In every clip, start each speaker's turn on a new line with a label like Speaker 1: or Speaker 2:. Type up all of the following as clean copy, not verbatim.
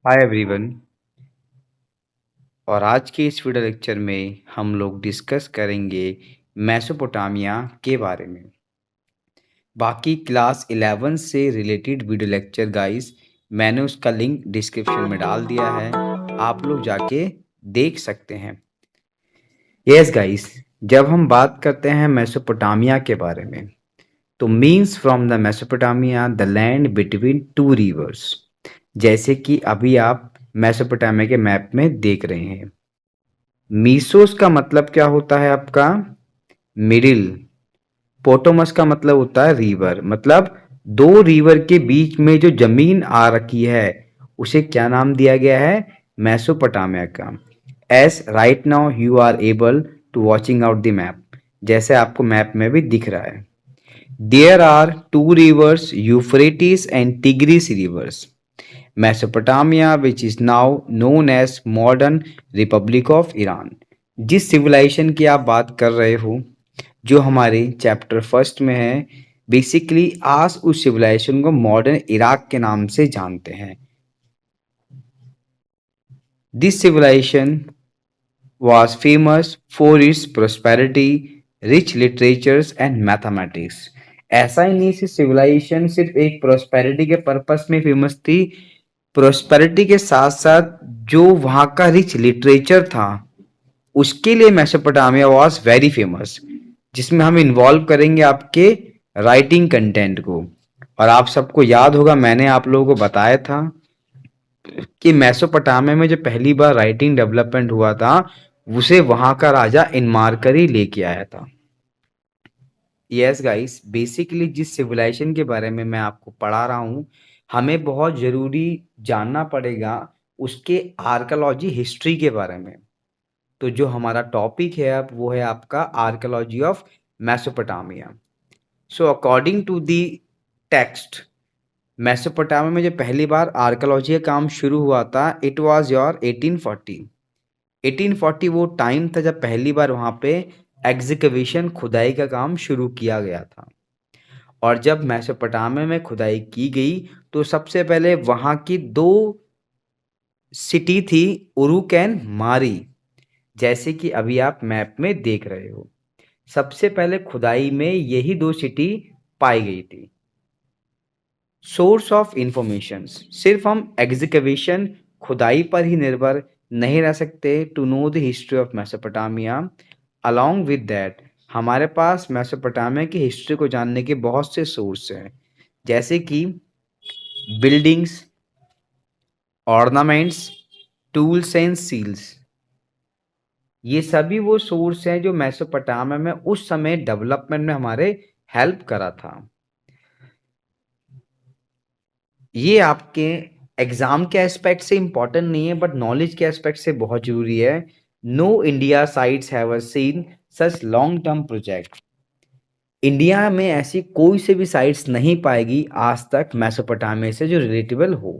Speaker 1: Hi everyone. और आज के इस वीडियो लेक्चर में हम लोग डिस्कस करेंगे मेसोपोटामिया के बारे में। बाकी क्लास 11 से रिलेटेड वीडियो लेक्चर गाइस मैंने उसका लिंक डिस्क्रिप्शन में डाल दिया है, आप लोग जाके देख सकते हैं। यस गाइस, जब हम बात करते हैं मेसोपोटामिया के बारे में तो means from the Mesopotamia the land between two reverse, जैसे कि अभी आप मेसोपोटामिया के मैप में देख रहे हैं। मीसोस का मतलब क्या होता है आपका? मिडिल। पोटोमस का मतलब होता है रिवर, मतलब दो रिवर के बीच में जो जमीन आ रखी है उसे क्या नाम दिया गया है? मेसोपोटामिया का। As right now you are able to watching out the map, जैसे आपको मैप में भी दिख रहा है। There are two rivers, Euphrates and Tigris rivers. Mesopotamia which is now known as modern republic of Iran. जिस civilization की आप बात कर रहे हो जो हमारे चैप्टर फर्स्ट में है, बेसिकली आज उस सिविलाइजेशन को मॉडर्न इराक के नाम से जानते हैं। This civilization was famous for its prosperity, rich literatures and mathematics। ऐसा ही नहीं कि सिविलाइजेशन सिर्फ एक प्रोस्पेरिटी के पर्पस में फेमस थी, प्रोस्पेरिटी के साथ साथ जो वहाँ का रिच लिटरेचर था उसके लिए मेसोपोटामिया वाज वेरी फेमस, जिसमें हम इन्वॉल्व करेंगे आपके राइटिंग कंटेंट को। और आप सबको याद होगा मैंने आप लोगों को बताया था कि मेसोपोटामिया में जो पहली बार राइटिंग डेवलपमेंट हुआ था उसे वहां का राजा इनमार्कर ही लेके आया था। यस गाइस, बेसिकली जिस सिविलाइजेशन के बारे में मैं आपको पढ़ा रहा हूँ हमें बहुत ज़रूरी जानना पड़ेगा उसके आर्कोलॉजी हिस्ट्री के बारे में। तो जो हमारा टॉपिक है अब वो है आपका archaeology of Mesopotamia. So according to the text, Mesopotamia में जो पहली बार आर्कोलॉजी का काम शुरू हुआ था इट वाज योर 1840। 1840 वो टाइम था जब पहली बार वहाँ पे एग्जीकवेशन खुदाई का काम शुरू किया गया था। और जब मेसोपोटामिया में खुदाई की गई तो सबसे पहले वहाँ की दो सिटी थी, उरुक एंड मारी, जैसे कि अभी आप मैप में देख रहे हो। सबसे पहले खुदाई में यही दो सिटी पाई गई थी। सोर्स ऑफ इंफॉर्मेशन, सिर्फ हम एग्जीकवेशन खुदाई पर ही निर्भर नहीं रह सकते to know the history of Mesopotamia. Along with that हमारे पास मेसोपोटामिया की हिस्ट्री को जानने के बहुत से सोर्स हैं, जैसे कि buildings, ornaments, tools and seals. ये सभी वो सोर्स हैं जो मेसोपोटामिया में उस समय डेवलपमेंट में हमारे हेल्प करा था। ये आपके एग्जाम के एस्पेक्ट से इम्पोर्टेंट नहीं है बट नॉलेज के एस्पेक्ट से बहुत जरूरी है। No India sites have seen such long term project. India में ऐसी कोई से भी साइट्स नहीं पाएगी आज तक मेसोपोटामिया से जो रिलेटेबल हो,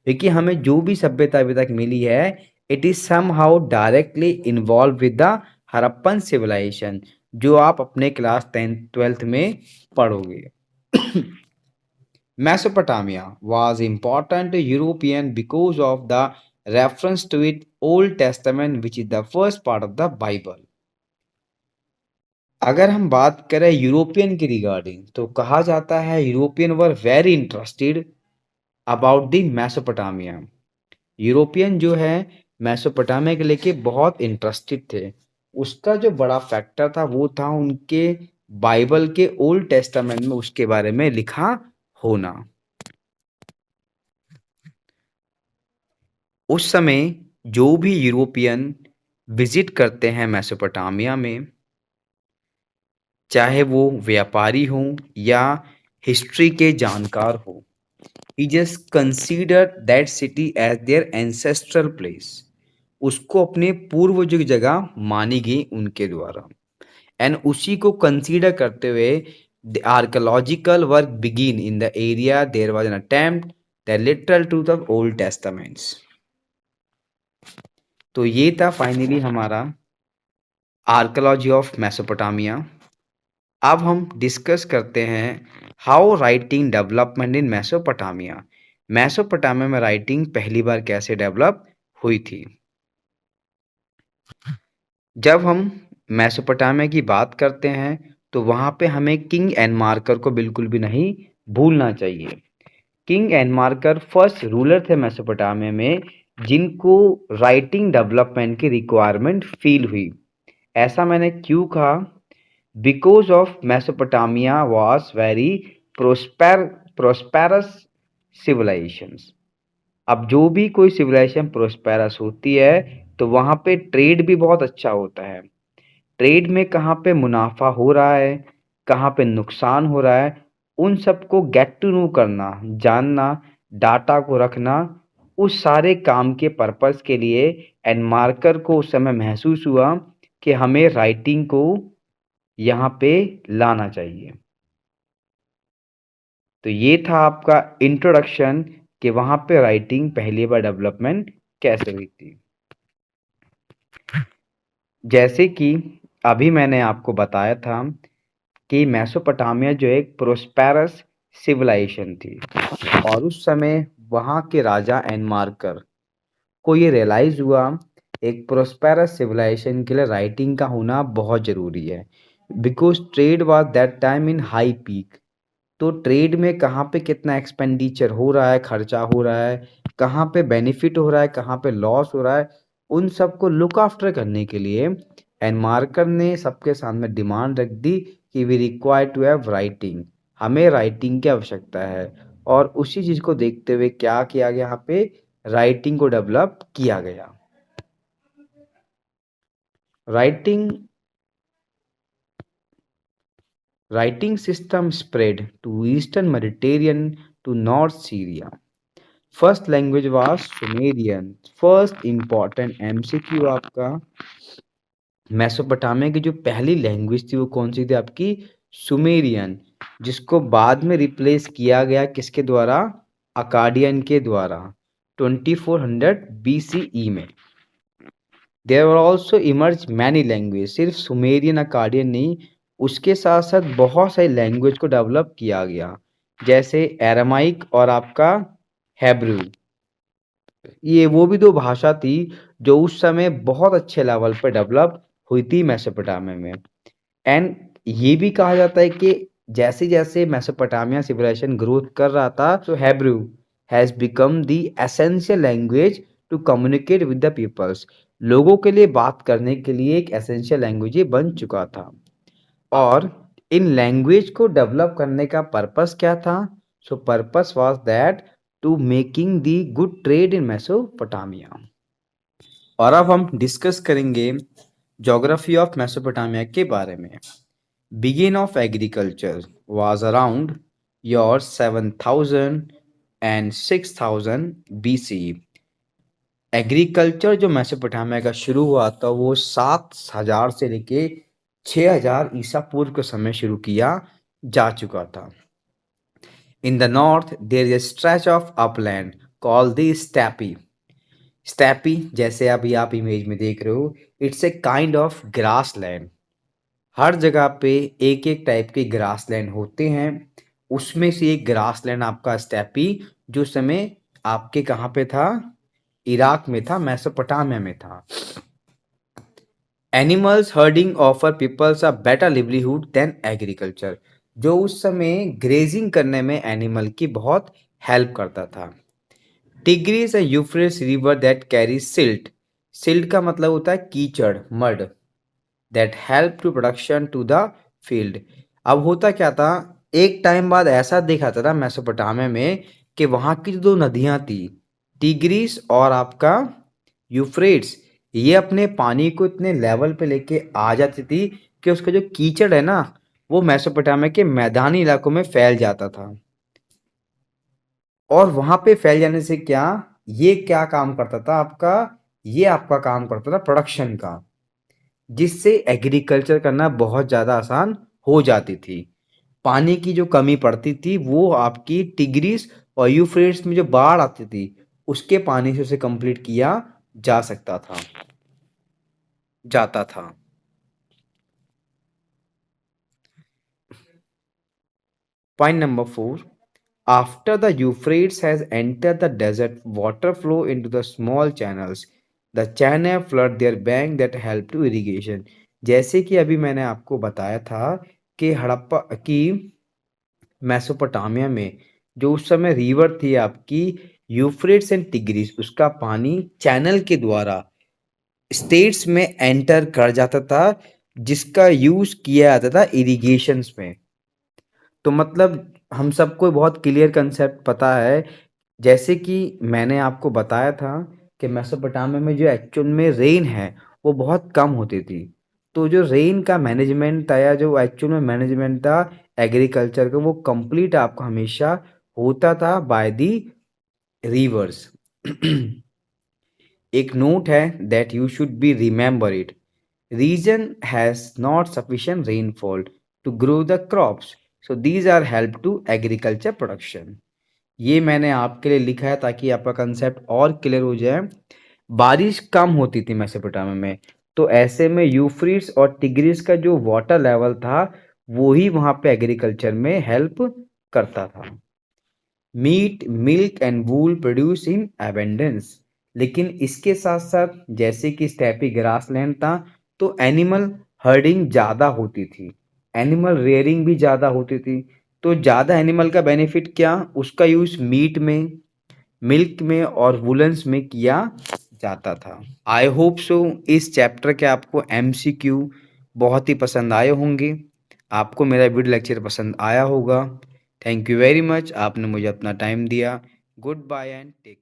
Speaker 1: क्योंकि हमें जो भी सभ्यता अभी तक मिली है it is somehow directly involve with the Harappan civilization, जो आप अपने क्लास 10th 12th में पढ़ोगे। Mesopotamia was important to European because of the reference to its Old Testament, which is the first part of the Bible। अगर हम बात करें European की रिगार्डिंग तो कहा जाता है European were very interested about the Mesopotamia. European जो है मेसोपोटामिया के लेके बहुत इंटरेस्टेड थे। उसका जो बड़ा फैक्टर था वो था उनके बाइबल के ओल्ड टेस्टामेंट में उसके बारे में लिखा होना। उस समय जो भी यूरोपियन विजिट करते हैं मेसोपोटामिया में, चाहे वो व्यापारी हों या हिस्ट्री के जानकार हो, he just considered that city as their ancestral place। उसको अपने पूर्वजों की जगह मानी गई उनके द्वारा, एंड उसी को कंसीडर करते हुए the archaeological work begin in the area. There was an attempt the literal truth of Old Testaments. तो ये था फाइनली हमारा आर्कोलॉजी ऑफ मेसोपोटामिया। अब हम डिस्कस करते हैं how writing development in Mesopotamia. Mesopotamia में राइटिंग पहली बार कैसे डेवलप हुई थी? जब हम मेसोपोटामिया की बात करते हैं तो वहाँ पे हमें किंग एंड मार्कर को बिल्कुल भी नहीं भूलना चाहिए। King and marker first ruler थे मेसोपोटामिया में जिनको राइटिंग डेवलपमेंट की रिक्वायरमेंट फील हुई। ऐसा मैंने क्यों कहा? Because of Mesopotamia was very prosperous civilizations. अब जो भी कोई सिविलाइजेशन प्रोस्पेरस होती है तो वहाँ पे ट्रेड भी बहुत अच्छा होता है। ट्रेड में कहाँ पे मुनाफा हो रहा है, कहाँ पे नुकसान हो रहा है, उन सबको गेट टू नो करना, जानना, डाटा को रखना, उस सारे काम के पर्पस के लिए एंड मार्कर को उस समय महसूस हुआ कि हमें राइटिंग को यहाँ पे लाना चाहिए। तो ये था आपका इंट्रोडक्शन कि वहाँ पे राइटिंग पहली बार डेवलपमेंट कैसे हुई थी। जैसे कि अभी मैंने आपको बताया था कि मेसोपोटामिया जो एक प्रोस्पेरस सिविलाइजेशन थी और उस समय वहाँ के राजा एनमार्कर को ये रियलाइज हुआ एक प्रोस्पेरस सिविलाइजेशन के लिए राइटिंग का होना बहुत ज़रूरी है because trade was that time in high peak. तो ट्रेड में कहाँ पे कितना एक्सपेंडिचर हो रहा है, खर्चा हो रहा है, कहाँ पे बेनिफिट हो रहा है, कहाँ पे लॉस हो रहा है, उन सबको लुक आफ्टर करने के लिए एनमार्कर ने सबके सामने डिमांड रख दी कि we require to have writing, हमें राइटिंग की आवश्यकता है। और उसी चीज़ को देखते हुए क्या किया गया, यहाँ पे राइटिंग को डेवलप किया गया। Writing writing system spread to eastern Mediterranean to north Syria. First language was Sumerian. First important MCQ आपका, मेसोपोटामिया की जो पहली लैंग्वेज थी वो कौन सी थी आपकी? सुमेरियन, जिसको बाद में रिप्लेस किया गया किसके द्वारा? अकाडियन के द्वारा 2400 BCE में। There were also emerge many language, सिर्फ सुमेरियन अकाडियन नहीं, उसके साथ साथ बहुत सारी लैंग्वेज को डेवलप किया गया, जैसे एरामाइक और आपका हेब्रू। ये वो भी दो भाषा थी जो उस समय बहुत अच्छे लेवल पर डेवलप हुई थी मेसोपोटामिया में। एंड ये भी कहा जाता है कि जैसे जैसे मेसोपोटामिया सिविलाइजेशन ग्रोथ कर रहा था तो Hebrew has become the essential language to communicate with the peoples. लोगों के लिए बात करने के लिए एक एसेंशियल लैंग्वेज ये बन चुका था। और इन लैंग्वेज को डेवलप करने का पर्पस क्या था? So purpose was that to making the good trade in Mesopotamia. और अब हम डिस्कस करेंगे ज्योग्राफी ऑफ मेसोपोटामिया के बारे में। Begin of agriculture was around your 7000 and 6000 BC। Agriculture जो मेसोपोटामिया का शुरू हुआ था वो 7000 से लेके 6000 ईसा पूर्व के समय शुरू किया जा चुका था। In the north there is a stretch of upland called the steppe। Steppe जैसे अभी आप इमेज में देख रहे हो, it's a kind of grassland. हर जगह पे एक एक टाइप के ग्रास लैंड होते हैं, उसमें से एक ग्रास लैंड आपका स्टेपी जो समय आपके कहाँ पे था? इराक में था, मेसोपोटामिया में था। Animals herding offer peoples a better livelihood than agriculture, जो उस समय ग्रेजिंग करने में एनिमल की बहुत हेल्प करता था। Tigris a Euphrates river that carry silt. Silt का मतलब होता है कीचड़, mud, that help to production to the field. अब होता क्या था, एक टाइम बाद ऐसा देखा था मेसोपोटामिया में कि वहाँ की जो दो नदियाँ थी, टिग्रिस और आपका यूफ्रेट्स, ये अपने पानी को इतने लेवल पे लेके आ जाती थी कि उसका जो कीचड़ है ना वो मेसोपोटामिया के मैदानी इलाकों में फैल जाता था। और वहां पे फैल जाने से क्या, ये क्या काम करता था आपका? ये आपका काम करता था प्रोडक्शन का, जिससे एग्रीकल्चर करना बहुत ज़्यादा आसान हो जाती थी। पानी की जो कमी पड़ती थी वो आपकी टिग्रिस और यूफ्रेट्स में जो बाढ़ आती थी उसके पानी से उसे कंप्लीट किया जा सकता था, जाता था। Point number 4, After the Euphrates has entered the desert, water flow into the small channels. The channel flood their bank that help to irrigation. जैसे कि अभी मैंने आपको बताया था कि हड़प्पा की मेसोपोटामिया में जो उस समय रिवर थी आपकी यूफ्रेट्स एंड टिग्रिस, उसका पानी चैनल के द्वारा स्टेट्स में एंटर कर जाता था, जिसका यूज किया जाता था इरिगेशंस में। तो मतलब हम सबको बहुत क्लियर कंसेप्ट पता है। जैसे कि मैंने आपको बताया था कि मेसोपोटामिया में जो एक्चुअल में रेन है वो बहुत कम होती थी। तो जो रेन का मैनेजमेंट था या जो एक्चुअल में मैनेजमेंट था एग्रीकल्चर का, वो कंप्लीट आपको हमेशा होता था बाय दी रिवर्स। एक नोट है that you should be remember it. Region has not sufficient rainfall to grow the crops, so these are help to agriculture production. ये मैंने आपके लिए लिखा है ताकि आपका कंसेप्ट और क्लियर हो जाए। बारिश कम होती थी मेसोपोटामिया में, तो ऐसे में यूफ्रेट्स और टिग्रिस का जो वाटर लेवल था वो ही वहाँ पे एग्रीकल्चर में हेल्प करता था। Meat, milk and wool produce in abundance. लेकिन इसके साथ साथ जैसे कि स्टेपी ग्रासलैंड था तो एनिमल हर्डिंग ज़्यादा होती थी, एनिमल रेयरिंग भी ज़्यादा होती थी। तो ज़्यादा एनिमल का बेनिफिट क्या, उसका यूज़ मीट में, मिल्क में और वुलन्स में किया जाता था। आई होप सो इस चैप्टर के आपको एमसीक्यू बहुत ही पसंद आए होंगे, आपको मेरा वीडियो लेक्चर पसंद आया होगा। थैंक यू वेरी मच, आपने मुझे अपना टाइम दिया। Good bye and take